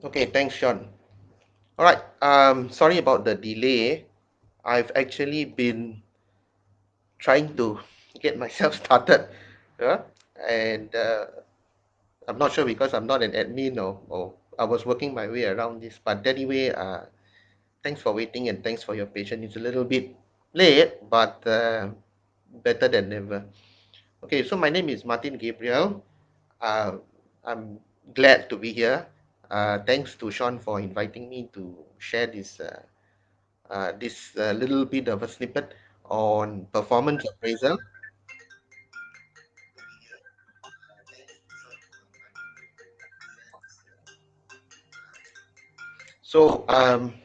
Okay, thanks, Sean. All right. Sorry about the delay. I've actually been trying to get myself started, yeah? and I'm not sure because I'm not an admin or I was working my way around this. But anyway, thanks for waiting and thanks for your patience. It's a little bit late, but better than never. Okay, so my name is Martin Gabriel. Uh, I'm glad to be here. Thanks to Sean for inviting me to share this little bit of a snippet on performance appraisal. So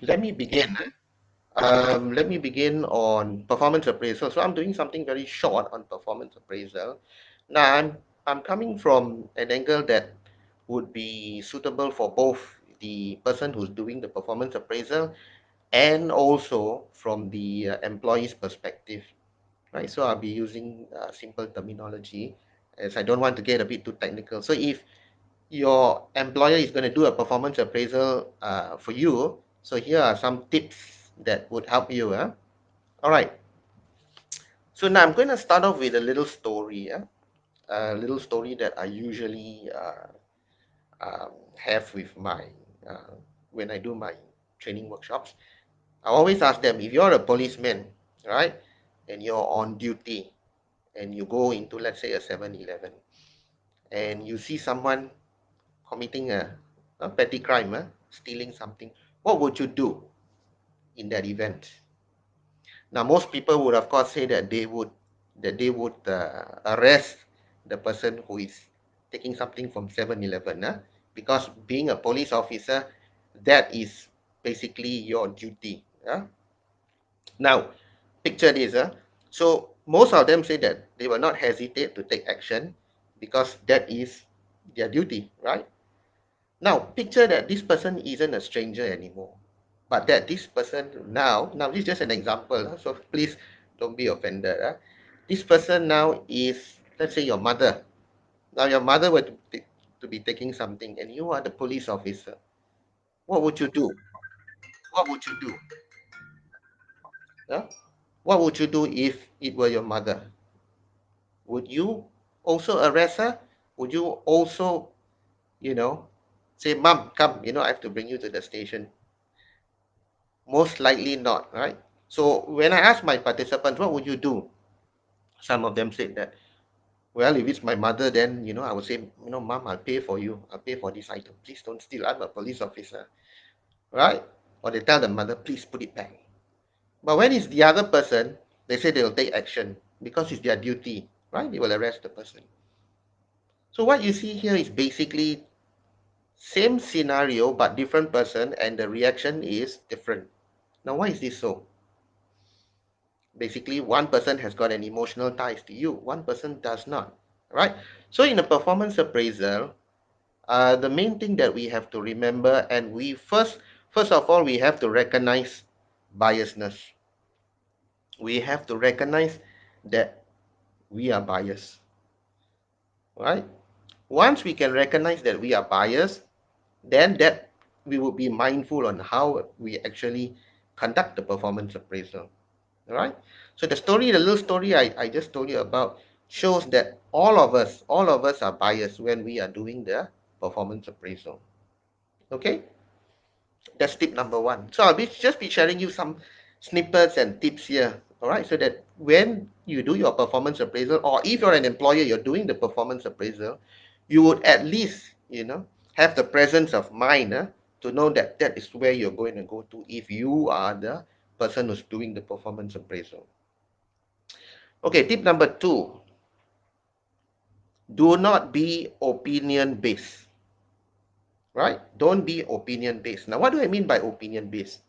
let me begin. Let me begin on performance appraisal. So I'm doing something very short on performance appraisal. Now I'm coming from an angle that would be suitable for both the person who's doing the performance appraisal and also from the employee's perspective, right? So I'll be using simple terminology as I don't want to get a bit too technical. So if your employer is going to do a performance appraisal for you, so here are some tips that would help you. All right. So now I'm going to start off with a little story. A little story that I usually have with my when I do my training workshops. I always ask them, if you're a policeman, right, and you're on duty, and you go into, let's say, a 7-Eleven, and you see someone committing a petty crime, stealing something, what would you do in that event? Now, most people would, of course, say that they would arrest the person who is taking something from 7-Eleven, because being a police officer, that is basically your duty. Now, picture this. So most of them say that they will not hesitate to take action because that is their duty, right? Now, picture that this person isn't a stranger anymore, but that this person now this is just an example, so please don't be offended. This person now is, let's say, your mother. Now, your mother were to be taking something, and you are the police officer. What would you do? What would you do? Yeah? What would you do if it were your mother? Would you also arrest her? Would you also, you know, say, Mom, come, I have to bring you to the station? Most likely not, right? So when I asked my participants, what would you do? Some of them said that, well, if it's my mother, then, I would say, Mom, I'll pay for you. I'll pay for this item. Please don't steal. I'm a police officer, right? Or they tell the mother, please put it back. But when it's the other person, they say they'll take action because it's their duty, right? They will arrest the person. So what you see here is basically same scenario, but different person, and the reaction is different. Now, why is this so? Basically, one person has got an emotional ties to you, one person does not, right? So in a performance appraisal, the main thing that we have to remember, and we first of all, we have to recognize biasness. We have to recognize that we are biased, right? Once we can recognize that we are biased, then that we will be mindful on how we actually conduct the performance appraisal. All right. So the little story I just told you about shows that all of us are biased when we are doing the performance appraisal. Okay. That's tip number one. So I'll just be sharing you some snippets and tips here. All right. So that when you do your performance appraisal, or if you're an employer, you're doing the performance appraisal, you would at least, have the presence of mind to know that that is where you're going to go to if you are the person who's doing the performance appraisal. Okay, tip number two, do not be opinion based, right? Don't be opinion based. Now, what do I mean by opinion based?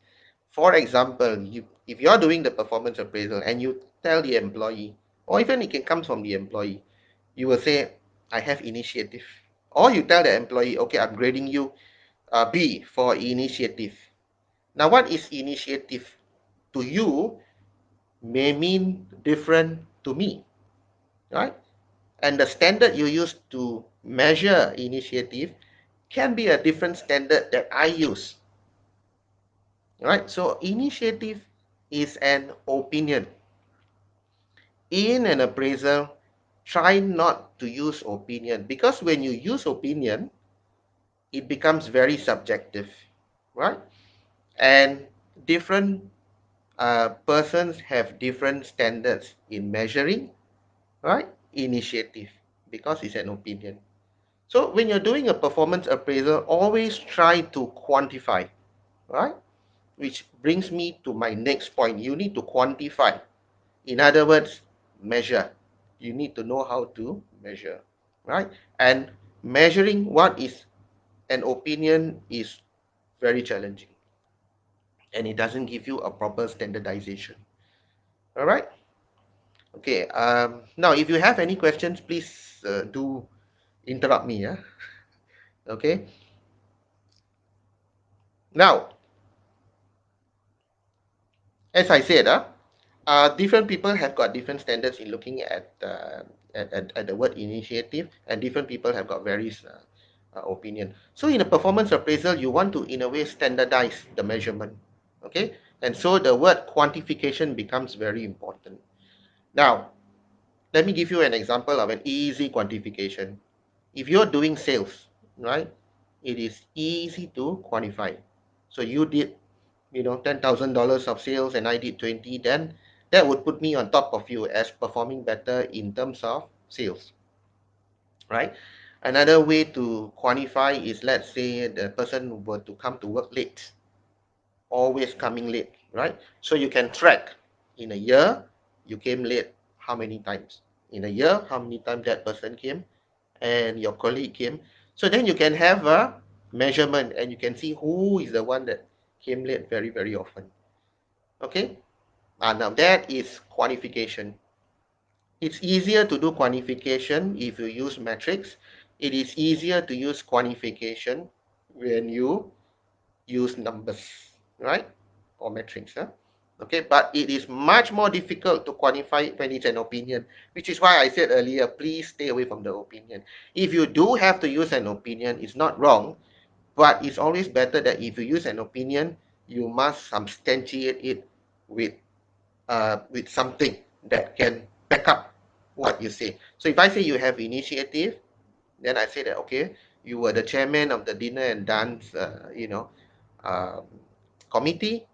For example, if you're doing the performance appraisal and you tell the employee, or even it can come from the employee, you will say, I have initiative. Or you tell the employee, okay, I'm grading you B for initiative. Now, what is initiative to you may mean different to me, right? And the standard you use to measure initiative can be a different standard that I use. Right? So initiative is an opinion. In an appraisal, try not to use opinion, because when you use opinion, it becomes very subjective, right? And different persons have different standards in measuring, right? Initiative, because it's an opinion. So when you're doing a performance appraisal, always try to quantify, right? Which brings me to my next point. You need to quantify. In other words, measure. You need to know how to measure, right? And measuring what is an opinion is very challenging, and it doesn't give you a proper standardization. All right. Okay. Now, if you have any questions, please do interrupt me. Yeah. Okay. Now, as I said, different people have got different standards in looking at the word initiative, and different people have got various opinion. So in a performance appraisal, you want to, in a way, standardize the measurement. Okay. And so the word quantification becomes very important. Now, let me give you an example of an easy quantification. If you're doing sales, right, it is easy to quantify. So you did, $10,000 of sales and I did 20, then that would put me on top of you as performing better in terms of sales, right? Another way to quantify is, let's say the person were to come to work late, always coming late, right? So you can track in a year, you came late how many times? In a year, how many times that person came and your colleague came. So then you can have a measurement and you can see who is the one that came late very, very often. Okay? Now that is quantification. It's easier to do quantification if you use metrics. It is easier to use quantification when you use numbers, right? Or metrics. Huh? Okay, but it is much more difficult to quantify when it's an opinion, which is why I said earlier, please stay away from the opinion. If you do have to use an opinion, it's not wrong, but it's always better that if you use an opinion, you must substantiate it with something that can back up what you say. So if I say you have initiative, then I say that, okay, you were the chairman of the dinner and dance, um, committee.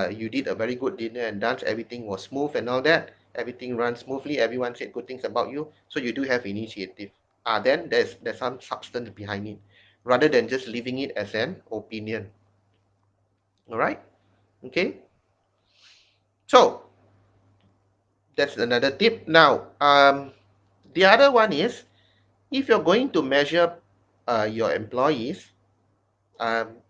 You did a very good dinner and dance. Everything was smooth and all that. Everything runs smoothly. Everyone said good things about you. So you do have initiative. Then there's some substance behind it, rather than just leaving it as an opinion. All right. Okay. So that's another tip. Now, the other one is, if you're going to measure your employees,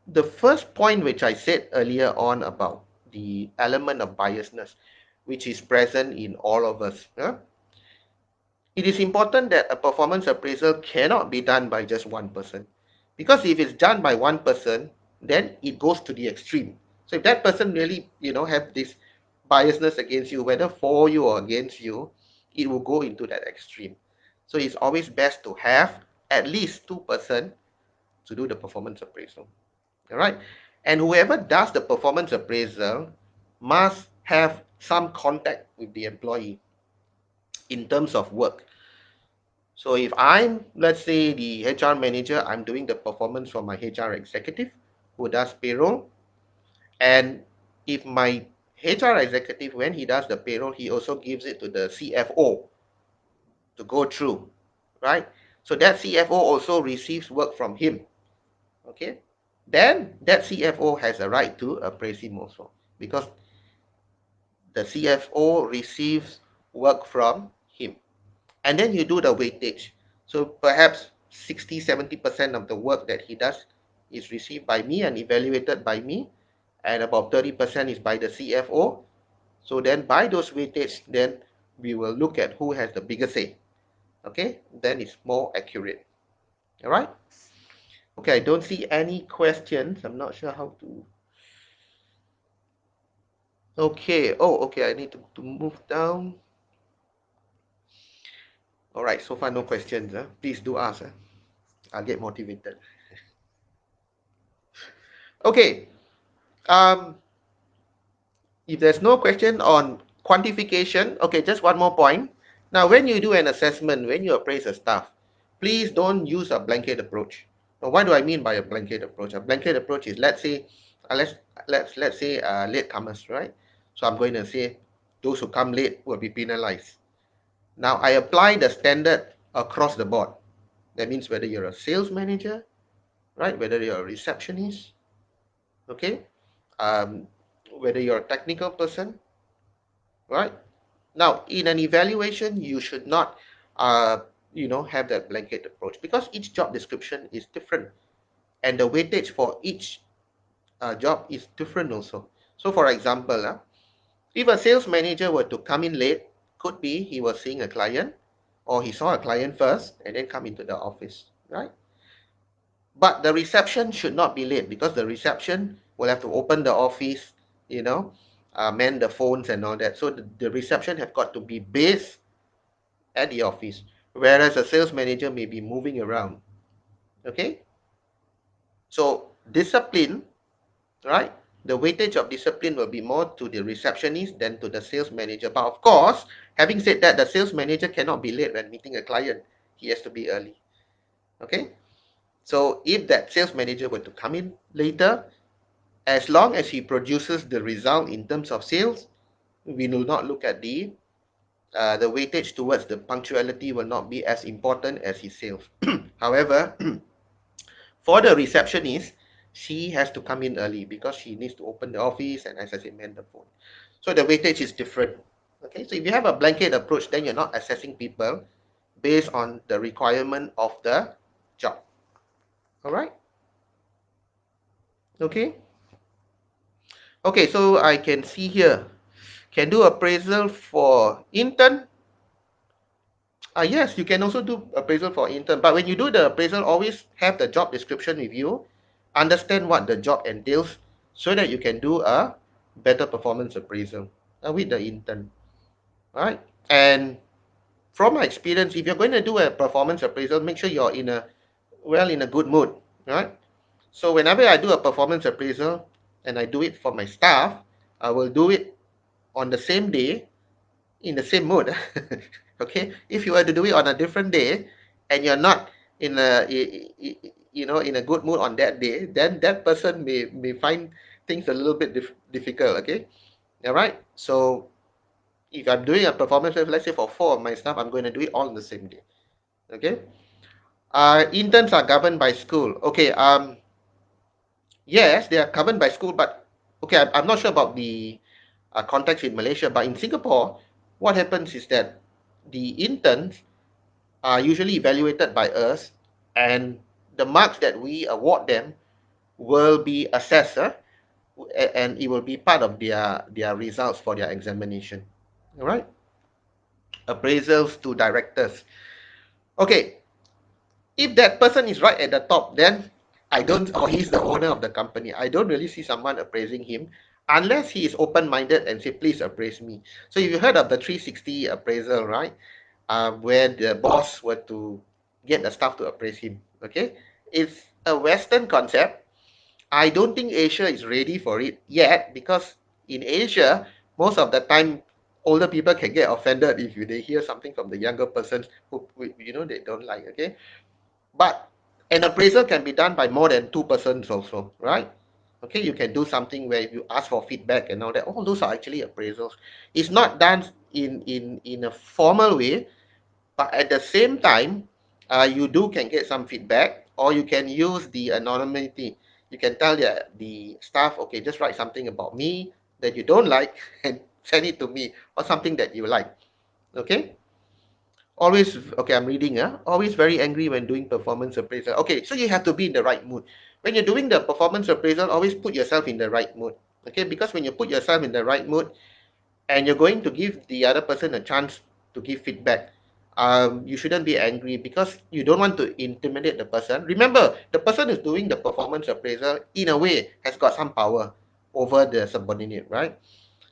the first point which I said earlier on about the element of biasness, which is present in all of us. It is important that a performance appraisal cannot be done by just one person. Because if it's done by one person, then it goes to the extreme. So if that person really, have this biasness against you, whether for you or against you, it will go into that extreme. So it's always best to have at least two persons to do the performance appraisal. All right. And whoever does the performance appraisal must have some contact with the employee in terms of work. So if I'm, let's say, the HR manager, I'm doing the performance for my HR executive who does payroll. And if my HR executive, when he does the payroll, he also gives it to the CFO to go through, right? So that CFO also receives work from him. Okay. Then that CFO has a right to appraise him also, because the CFO receives work from him. And then you do the weightage. So perhaps 60-70% of the work that he does is received by me and evaluated by me, and about 30% is by the CFO. So then by those weightage, then we will look at who has the bigger say. Okay, then it's more accurate. All right. Okay, I don't see any questions. I'm not sure how to. Okay. Oh, okay. I need to move down. All right. So far, no questions. Please do ask. I'll get motivated. Okay. If there's no question on quantification, okay, just one more point. Now, when you do an assessment, when you appraise a staff, please don't use a blanket approach. Now, what do I mean by a blanket approach? A blanket approach is, let's say, let's say latecomers, right? So I'm going to say those who come late will be penalized. Now, I apply the standard across the board. That means whether you're a sales manager, right? Whether you're a receptionist, okay? Um, whether you're a technical person, right? Now, in an evaluation, you should not, have that blanket approach because each job description is different, and the weightage for each job is different also. So, for example, if a sales manager were to come in late, could be he was seeing a client, or he saw a client first and then come into the office, right? But the reception should not be late because the reception will have to open the office, you know, man the phones and all that. So the reception have got to be based at the office, whereas a sales manager may be moving around. Okay, so discipline, right? The weightage of discipline will be more to the receptionist than to the sales manager. But of course, having said that, the sales manager cannot be late when meeting a client. He has to be early. Okay, so if that sales manager were to come in later, as long as he produces the result in terms of sales, we will not look at the weightage towards the punctuality will not be as important as his sales. However, for the receptionist, she has to come in early because she needs to open the office and, as I said, man the phone. So the weightage is different. Okay, so if you have a blanket approach, then you're not assessing people based on the requirement of the job. All right. Okay. Okay, so I can see here, can do appraisal for intern. Yes, you can also do appraisal for intern, but when you do the appraisal, always have the job description with you, understand what the job entails, so that you can do a better performance appraisal with the intern. All right. And from my experience, if you're going to do a performance appraisal, make sure you're in a good mood. Right. So whenever I do a performance appraisal and I do it for my staff, I will do it on the same day in the same mood. Okay, if you were to do it on a different day and you're not in in a good mood on that day, then that person may find things a little bit difficult. Okay, all right. So if I'm doing a performance, let's say for 4 of my staff, I'm going to do it all on the same day. Okay. Interns are governed by school. Okay. Yes, they are governed by school, but okay, I'm not sure about the context in Malaysia, but in Singapore, what happens is that the interns are usually evaluated by us, and the marks that we award them will be assessed, and it will be part of their results for their examination. All right. Appraisals to directors. Okay, if that person is right at the top, then I don't, or he's the owner of the company, I don't really see someone appraising him unless he is open-minded and say, please appraise me. So if you heard of the 360 appraisal, right? Where the boss were to get the staff to appraise him. Okay, it's a Western concept. I don't think Asia is ready for it yet because in Asia, most of the time, older people can get offended if they hear something from the younger persons who they don't like. Okay, but an appraisal can be done by more than two persons also, right? Okay, you can do something where you ask for feedback and all that. All those are actually appraisals. It's not done in a formal way, but at the same time, you can get some feedback, or you can use the anonymity. You can tell the staff, okay, just write something about me that you don't like and send it to me, or something that you like. Okay. Always, okay, I'm reading, always very angry when doing performance appraisal. Okay, so you have to be in the right mood. When you're doing the performance appraisal, always put yourself in the right mood. Okay, because when you put yourself in the right mood, and you're going to give the other person a chance to give feedback, you shouldn't be angry because you don't want to intimidate the person. Remember, the person who's doing the performance appraisal, in a way, has got some power over the subordinate, right?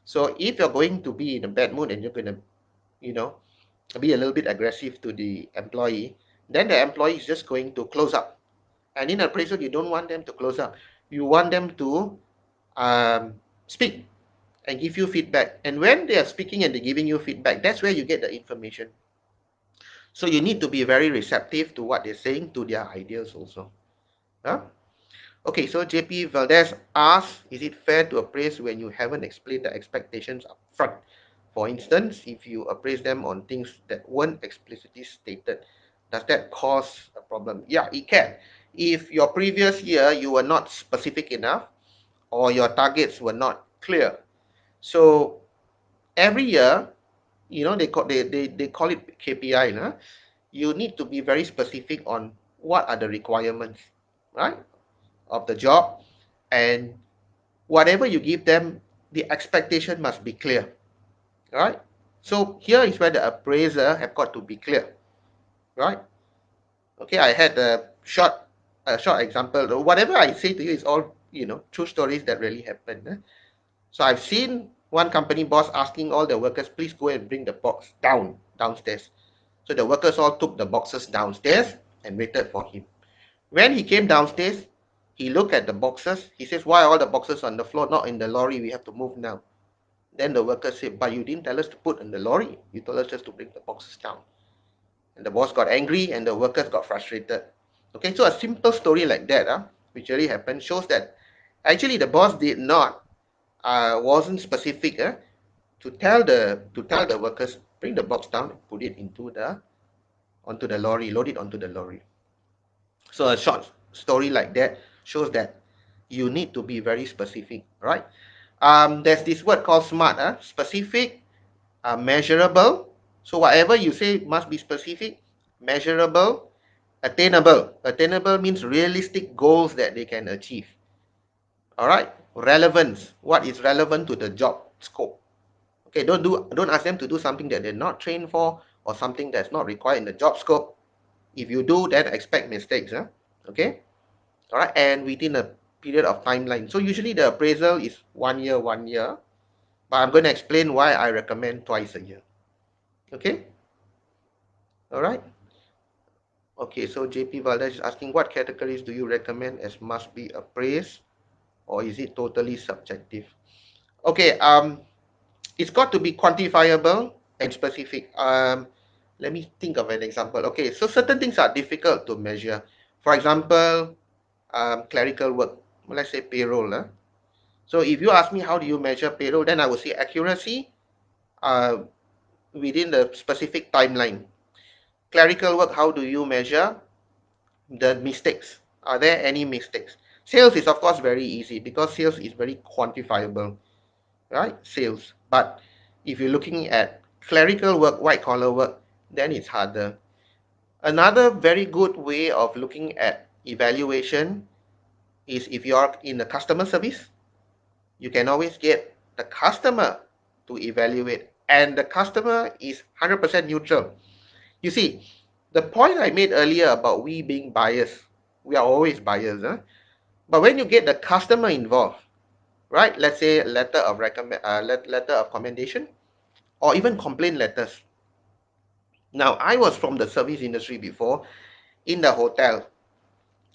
So if you're going to be in a bad mood and you're going to, you know, be a little bit aggressive to the employee, then the employee is just going to close up. And in appraisal, you don't want them to close up. you want them to speak and give you feedback. And when they are speaking and they're giving you feedback, that's where you get the information. So you need to be very receptive to what they're saying, to their ideas also. Huh? Okay, so JP Valdez asks, is it fair to appraise when you haven't explained the expectations up front? For instance, if you appraise them on things that weren't explicitly stated, does that cause a problem? Yeah, it can. If your previous year you were not specific enough or your targets were not clear. So every year, they call it KPI, no? You need to be very specific on what are the requirements, right, of the job, and whatever you give them, the expectation must be clear, right? So here is where the appraiser have got to be clear, right? Okay, I had a short example. Whatever I say to you is all true stories that really happened. So I've seen one company boss asking all the workers, please go and bring the box downstairs. So the workers all took the boxes downstairs and waited for him. When he came downstairs, he looked at the boxes. He says, why are all the boxes on the floor, not in the lorry? We have to move now. Then the worker said, but you didn't tell us to put in the lorry. You told us just to bring the boxes down. And the boss got angry and the workers got frustrated. Okay, so a simple story like that, which really happened, shows that actually the boss did not, wasn't specific to tell the workers, bring the box down and put it onto the lorry, load it onto the lorry. So a short story like that shows that you need to be very specific, right? There's this word called SMART, specific, measurable. So whatever you say must be specific, measurable, attainable. Attainable means realistic goals that they can achieve. All right. Relevance. What is relevant to the job scope? Okay. Don't ask them to do something that they're not trained for or something that's not required in the job scope. If you do, then expect mistakes. Okay. All right. And within a period of timeline. So usually the appraisal is 1 year, 1 year. But I'm going to explain why I recommend twice a year. Okay. All right. Okay, so JP Valdez is asking, what categories do you recommend as must be appraised, or is it totally subjective? Okay, it's got to be quantifiable and specific. Let me think of an example. Okay, so certain things are difficult to measure. For example, clerical work, let's say payroll. So if you ask me how do you measure payroll, then I would say accuracy within the specific timeline. Clerical work, how do you measure the mistakes? Are there any mistakes? Sales is of course very easy because sales is very quantifiable, right? Sales. But if you're looking at clerical work, white collar work, then it's harder. Another very good way of looking at evaluation is if you're in the customer service, you can always get the customer to evaluate, and the customer is 100% neutral. You see, the point I made earlier about we being biased, we are always biased, but when you get the customer involved, right? Let's say letter of commendation, or even complaint letters. Now, I was from the service industry before in the hotel.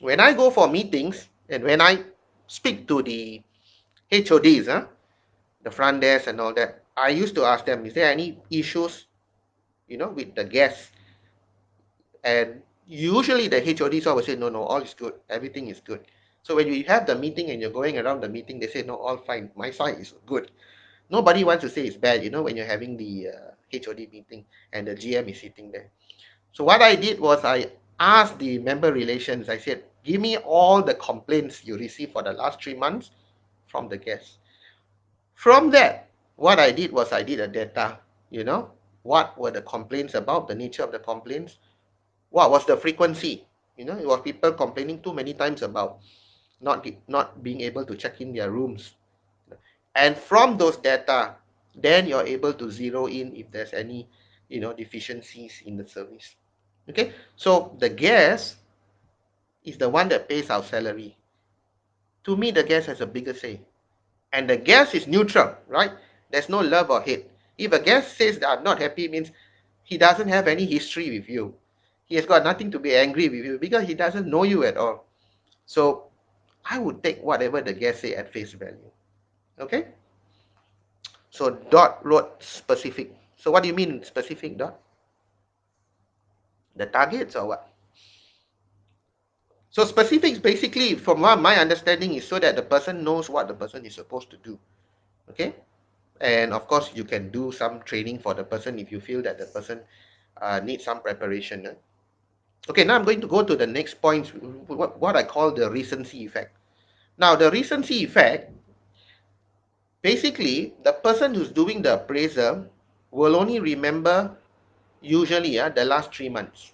When I go for meetings and when I speak to the HODs, the front desk and all that, I used to ask them, is there any issues, with the guests? And usually the HODs always say, no, all is good. Everything is good. So when you have the meeting and you're going around the meeting, they say, no, all fine. My side is good. Nobody wants to say it's bad, when you're having the HOD meeting and the GM is sitting there. So what I did was I asked the member relations, I said, give me all the complaints you received for the last 3 months from the guests. From that, what I did was I did a data, what were the complaints about, the nature of the complaints, what was the frequency, it was people complaining too many times about not being able to check in their rooms. And from those data, then you're able to zero in if there's any, deficiencies in the service. Okay, so the guest is the one that pays our salary. To me, the guest has a bigger say. And the guest is neutral, right? There's no love or hate. If a guest says that I'm not happy, means he doesn't have any history with you. He has got nothing to be angry with you because he doesn't know you at all. So I would take whatever the guest say at face value. Okay? So Dot wrote specific. So what do you mean specific, Dot? The targets or what? So specifics basically, from what my understanding, is so that the person knows what the person is supposed to do. Okay? And of course, you can do some training for the person if you feel that the person needs some preparation. Okay, now I'm going to go to the next point, what I call the recency effect. Now, the recency effect, basically, the person who's doing the appraisal will only remember usually the last 3 months.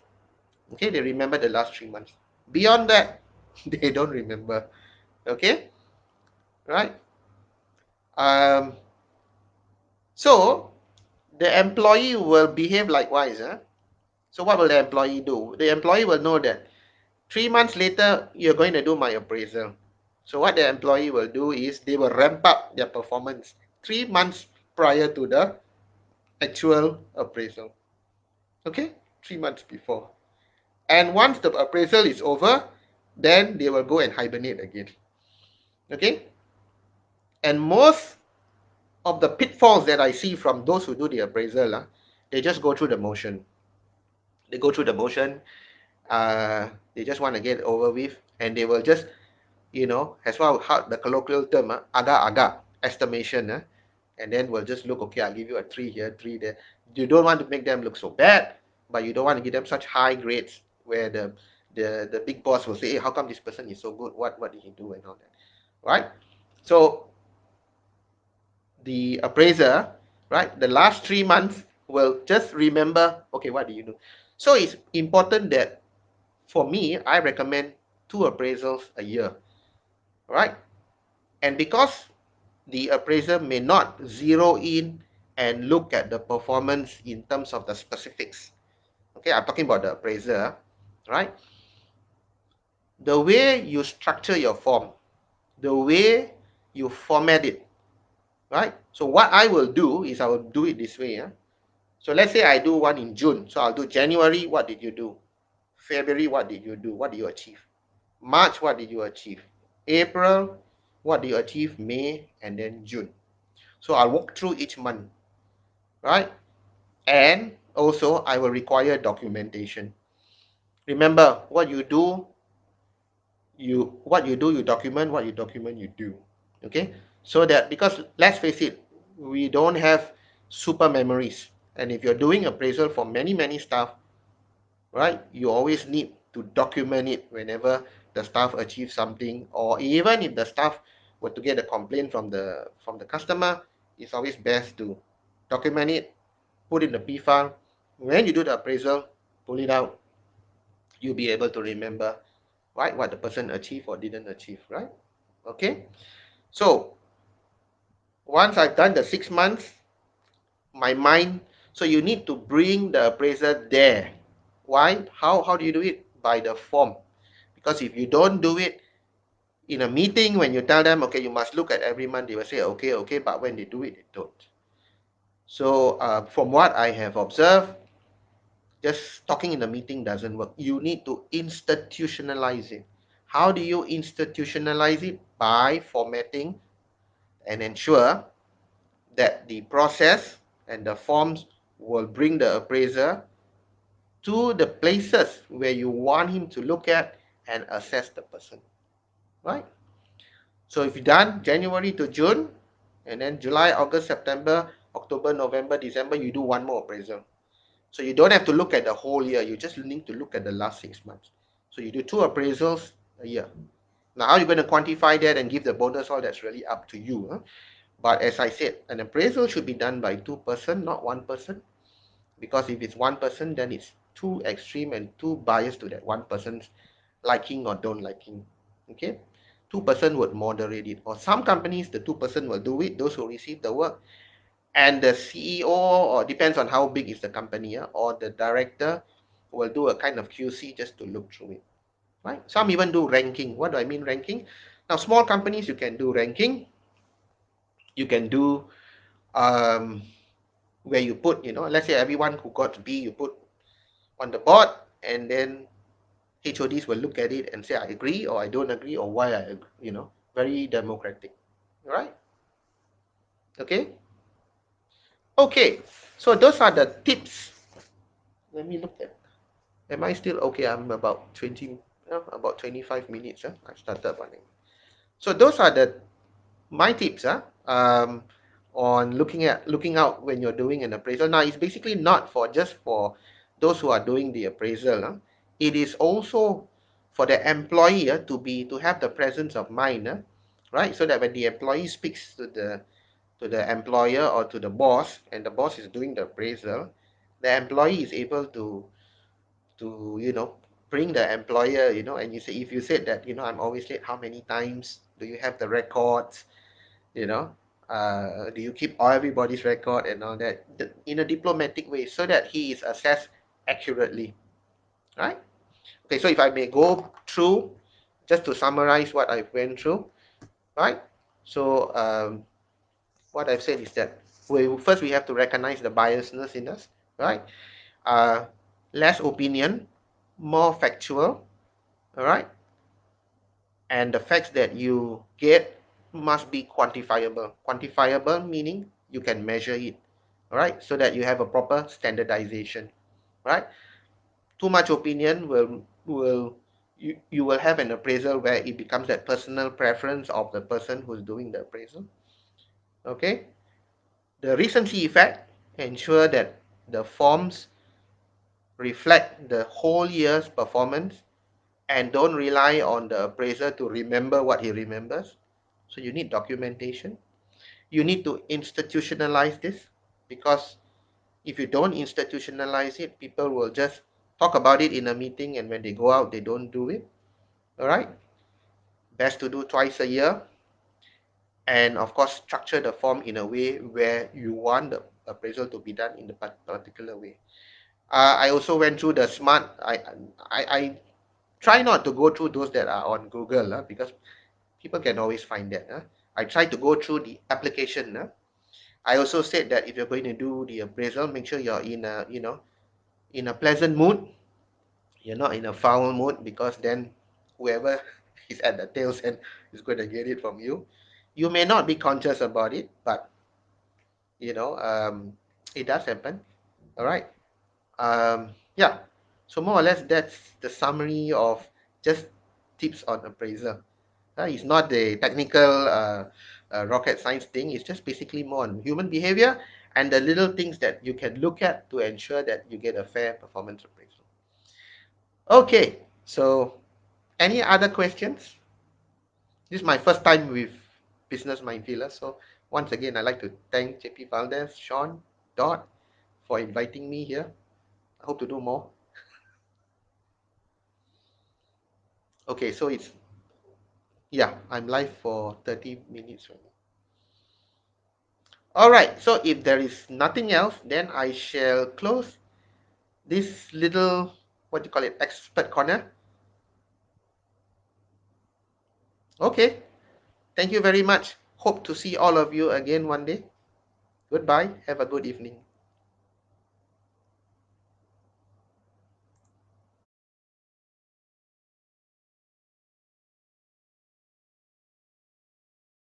Okay, they remember the last 3 months. Beyond that, they don't remember. Okay, right? Um, so the employee will behave likewise. So what will the employee do? The employee will know that 3 months later, you're going to do my appraisal. So what the employee will do is they will ramp up their performance 3 months prior to the actual appraisal. Okay, 3 months before. And once the appraisal is over, then they will go and hibernate again. Okay, and most of the pitfalls that I see from those who do the appraisal, they just go through the motion. They go through the motion. They just want to get over with, and they will just, as well how the colloquial term, agak-agak estimation, and then we'll just look, okay, I'll give you a 3 here, 3 there. You don't want to make them look so bad, but you don't want to give them such high grades where the big boss will say, hey, how come this person is so good? What did he do and all that, right? So the appraiser, right, the last 3 months will just remember, okay, what do you do? So it's important that, for me, I recommend 2 appraisals a year, right? And because the appraiser may not zero in and look at the performance in terms of the specifics. Okay, I'm talking about the appraiser, right? The way you structure your form, the way you format it, right? So what I will do is I will do it this way. So let's say I do one in June. So I'll do January, what did you do? February, what did you do? What did you achieve? March, what did you achieve? April, what did you achieve? May, and then June. So I'll walk through each month, right? And also I will require documentation. Remember, what you do, you document, what you document, you do. Okay? So that, because let's face it, we don't have super memories. And if you're doing appraisal for many staff, right, you always need to document it whenever the staff achieves something, or even if the staff were to get a complaint from the customer, it's always best to document it, put in the P file. When you do the appraisal, pull it out, you'll be able to remember, right, what the person achieved or didn't achieve, right? Okay, so once I've done the 6 months, my mind, so you need to bring the appraiser there. Why? How do you do it? By the form. Because if you don't do it in a meeting, when you tell them, okay, you must look at every month, they will say, okay, but when they do it, they don't. So from what I have observed, just talking in a meeting doesn't work. You need to institutionalize it. How do you institutionalize it? By formatting and ensure that the process and the forms will bring the appraiser to the places where you want him to look at and assess the person, right? So if you've done January to June, and then July, August, September, October, November, December, you do one more appraisal. So you don't have to look at the whole year. You just need to look at the last 6 months. So you do 2 appraisals a year. Now, how are you going to quantify that and give the bonus? All that's really up to you. But as I said, an appraisal should be done by 2 persons, not 1 person. Because if it's 1 person, then it's too extreme and too biased to that 1 person's liking or don't liking. Okay? 2 person would moderate it. Or some companies, the 2 person will do it, those who receive the work. And the CEO, or depends on how big is the company, or the director will do a kind of QC just to look through it, right? Some even do ranking. What do I mean ranking? Now, small companies, you can do ranking. You can do where you put, let's say everyone who got B, you put on the board, and then HODs will look at it and say, I agree or I don't agree or why I agree, very democratic. All right? Okay? Okay, so those are the tips. Let me look at, am I still okay? I'm about 20, about 25 minutes. I started running. So those are my tips on looking out when you're doing an appraisal. Now it's basically not for just for those who are doing the appraisal. It is also for the employee to have the presence of mind, right? So that when the employee speaks to the employer or to the boss, and the boss is doing the appraisal, the employee is able to bring the employer, and you say, if you said that, I'm always late, how many times do you have the records, you know do you keep everybody's record and all that, in a diplomatic way, so that he is assessed accurately, right? Okay, so if I may go through, just to summarize what I've went through, right? So what I've said is that first we have to recognize the biasness in us, right? uh, Less opinion, more factual, all right? And the facts that you get must be quantifiable. Quantifiable meaning you can measure it, all right? So that you have a proper standardization, right? Too much opinion will you will have an appraisal where it becomes that personal preference of the person who's doing the appraisal. Okay, the recency effect, ensure that the forms reflect the whole year's performance and don't rely on the appraiser to remember what he remembers. So you need documentation. You need to institutionalize this, because if you don't institutionalize it, people will just talk about it in a meeting, and when they go out, they don't do it. All right. Best to do twice a year. And of course, structure the form in a way where you want the appraisal to be done in the particular way. I also went through the smart. I try not to go through those that are on Google, because people can always find that. I try to go through the application. I also said that if you're going to do the appraisal, make sure you're in a in a pleasant mood. You're not in a foul mood, because then whoever is at the tail end is going to get it from you. You may not be conscious about it, but you know um, it does happen. All right. Yeah. So more or less, that's the summary of just tips on appraisal. It's not the technical rocket science thing. It's just basically more on human behavior and the little things that you can look at to ensure that you get a fair performance appraisal. Okay, so any other questions? This is my first time with Business Mindfiller. So once again, I'd like to thank JP Valdez, Sean, Dot for inviting me here. I hope to do more. Okay, so yeah, I'm live for 30 minutes right now. All right, so if there is nothing else, then I shall close this little, what do you call it, expert corner. Okay, thank you very much. Hope to see all of you again one day. Goodbye. Have a good evening.